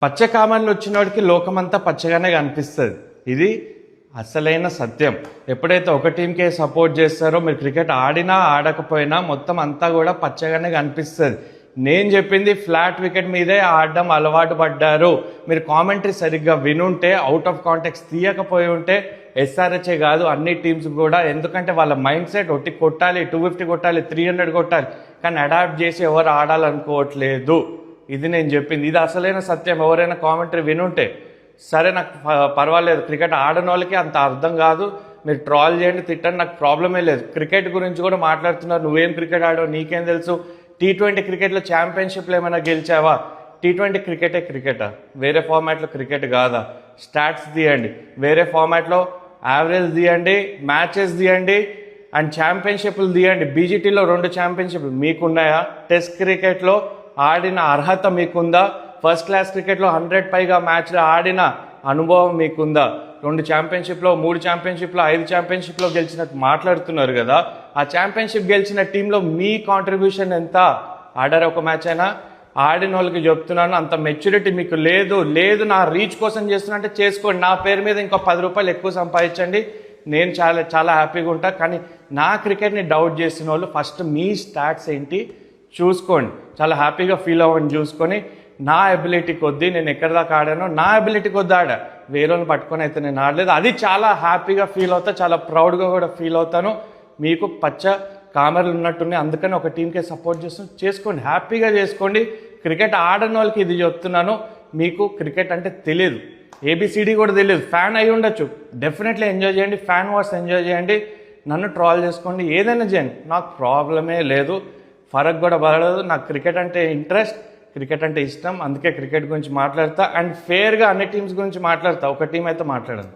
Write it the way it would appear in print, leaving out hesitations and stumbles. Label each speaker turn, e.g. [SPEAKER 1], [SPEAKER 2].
[SPEAKER 1] పచ్చ కామన్లు వచ్చినోడికి లోకమంతా పచ్చగానే కనిపిస్తుంది. ఇది అసలైన సత్యం. ఎప్పుడైతే ఒక టీంకే సపోర్ట్ చేస్తారో మీరు క్రికెట్ ఆడినా ఆడకపోయినా మొత్తం అంతా కూడా పచ్చగానే కనిపిస్తుంది. నేను చెప్పింది ఫ్లాట్ వికెట్ మీదే ఆడడం అలవాటు పడ్డారు. మీరు కామెంటరీ సరిగ్గా వినుంటే, అవుట్ ఆఫ్ కాంటెక్స్ట్ తీయకపోయి ఉంటే ఎస్ఆర్హెచ్ఏ కాదు అన్ని టీమ్స్ కూడా, ఎందుకంటే వాళ్ళ మైండ్ సెట్ ఒట్టి కొట్టాలి, 250 కొట్టాలి, 300 కొట్టాలి, కానీ అడాప్ట్ చేసి ఎవరు ఆడాలనుకోవట్లేదు. ఇది నేను చెప్పింది, ఇది అసలైన సత్యం. ఎవరైనా కామెంటరీ వినుంటే సరే, నాకు పర్వాలేదు, క్రికెట్ ఆడని వాళ్ళకి అంత అర్థం కాదు, మీరు ట్రాల్ చేయండి, తిట్టండి, నాకు ప్రాబ్లమే లేదు. క్రికెట్ గురించి కూడా మాట్లాడుతున్నారు, నువ్వేం క్రికెట్ ఆడావు నీకేం తెలుసు, T20 క్రికెట్లో ఛాంపియన్షిప్లో ఏమైనా గెలిచావా? T20 క్రికెటే క్రికెటా? వేరే ఫార్మాట్లో క్రికెట్ కాదా? స్టాట్స్ తీయండి, వేరే ఫార్మాట్లో యావరేజ్ తీయండి, మ్యాచెస్ తీయండి, అండ్ ఛాంపియన్షిప్లు తీయండి. బీజీటీలో 2 ఛాంపియన్షిప్లు మీకున్నాయా? టెస్ట్ క్రికెట్లో ఆడిన అర్హత మీకుందా? ఫస్ట్ క్లాస్ క్రికెట్లో 100 పైగా మ్యాచ్లు ఆడిన అనుభవం మీకుందా? 2 ఛాంపియన్షిప్లో, 3 ఛాంపియన్షిప్లో, 5 ఛాంపియన్షిప్లో గెలిచినట్టు మాట్లాడుతున్నారు కదా. ఆ ఛాంపియన్షిప్ గెలిచిన టీంలో మీ కాంట్రిబ్యూషన్ ఎంత? ఆడారు ఒక మ్యాచ్ అయినా? ఆడిన వాళ్ళకి చెప్తున్నాను, అంత మెచ్యూరిటీ మీకు లేదు. నా రీచ్ కోసం చేస్తున్నా అంటే చేసుకోండి, నా పేరు మీద ఇంకో 10 రూపాయలు ఎక్కువ సంపాదించండి, నేను చాలా హ్యాపీగా ఉంటా. కానీ నా క్రికెట్ని డౌట్ చేసిన వాళ్ళు ఫస్ట్ మీ స్టాట్స్ ఏంటి చూసుకోండి, చాలా హ్యాపీగా ఫీల్ అవ్వండి. చూసుకొని నా ఎబిలిటీ కొద్దీ నేను ఎక్కడి దాకా ఆడానో నా ఎబిలిటీ కొద్ది ఆడా, వేరేని పట్టుకొని అయితే నేను ఆడలేదు. అది చాలా హ్యాపీగా ఫీల్ అవుతా, చాలా ప్రౌడ్గా కూడా ఫీల్ అవుతాను. మీకు పచ్చ కామెరలు ఉన్నట్టున్నాయి, అందుకని ఒక టీంకే సపోర్ట్ చేసుకోండి, హ్యాపీగా చేసుకోండి. క్రికెట్ ఆడని వాళ్ళకి ఇది చెప్తున్నాను, మీకు క్రికెట్ అంటే తెలియదు, ఏబిసిడి కూడా తెలియదు, ఫ్యాన్ అయి ఉండొచ్చు, డెఫినెట్లీ ఎంజాయ్ చేయండి, ఫ్యాన్ వార్స్ ఎంజాయ్ చేయండి, నన్ను ట్రాల్ చేసుకోండి, ఏదైనా చేయండి, నాకు ప్రాబ్లమే లేదు, ఫరక్ కూడా పడదు. నాకు క్రికెట్ అంటే ఇంట్రెస్ట్, క్రికెట్ అంటే ఇష్టం, అందుకే క్రికెట్ గురించి మాట్లాడతా. అండ్ ఫేర్గా అన్ని టీమ్స్ గురించి మాట్లాడతా, ఒక టీం అయితే మాట్లాడను.